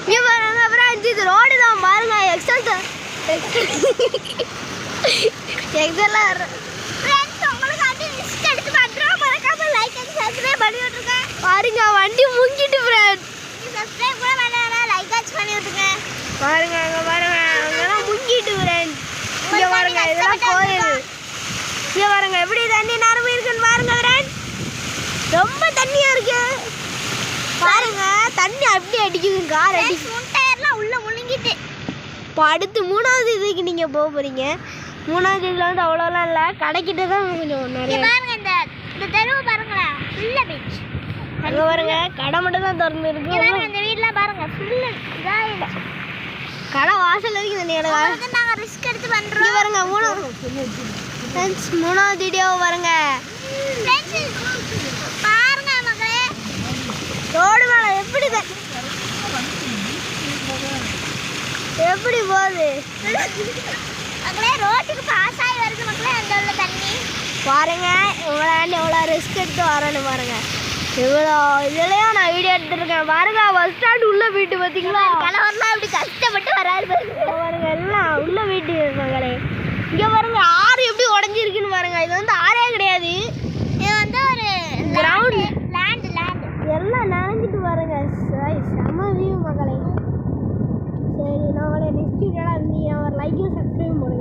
இங்கே பாருங்க அப்புறம் இது ரோடு தான் பாருங்க எக்ஸல் தான் எக்ஸல்லாம் பாருங்க வண்டி முங்கிட்டு ஃப்ரெண்ட் சப்ஸ்கிரைப் கூட பண்ணல லைக் பண்ணி விட்டுங்க பாருங்க அங்க பாருங்க அங்கெல்லாம் முங்கிட்டு ஃப்ரெண்ட் இங்க பாருங்க இதெல்லாம் கோயில் இங்க பாருங்க எப்படி தண்ணி நிரம்பி இருக்குன்னு பாருங்க ஃப்ரெண்ட் ரொம்ப தண்ணியா இருக்கு பாருங்க தண்ணி அப்படி அடிக்குது கார் அடிக்குது முன் டயர்லாம் உள்ள முழுங்கிட்டு இப்போ அடுத்து 3வது இதுக்கு நீங்க போக போறீங்க 3வது இதுல வந்து அவ்வளோலாம் இல்லை கடைக்கிட்ட தான் கொஞ்சம் நிறைய பாருங்க இந்த தெருவு பாருங்களா ஃபுல்லா பீச் அங்க பாருங்க கடை மட்டும் தான் திறந்து இருக்கு பாருங்க இந்த வீட்ல பாருங்க ஃபுல்லா இதாயிடுச்சு கடை வாசல் வரைக்கும் தண்ணி கிடக்கு நாங்க ரிஸ்க் எடுத்து இங்க பண்றோம் பாருங்க 3வது வீடியோ பாருங்க பாருங்க மக்களே ரோடு மேல எப்படி போகுது மக்களே ரோட்டுக்கு பாஸ் ஆகி வருது மக்களே அந்த உள்ள தண்ணி பாருங்க இவ்வளோ எவ்வளோ ரிஸ்க் எடுத்து வரணும் பாருங்க இவ்வளோ இதுலயும் நான் வீடியோ எடுத்துருக்கேன் பாருங்க பஸ் ஸ்டாண்ட் உள்ள வீட்டு பார்த்தீங்களா கலவரலாம் இப்படி கஷ்டப்பட்டு வராரு பாருங்க எல்லாம் உள்ள வீட்டு மகளே இங்க பாருங்க ஆறு எப்படி உடஞ்சிருக்குன்னு பாருங்க இது வந்து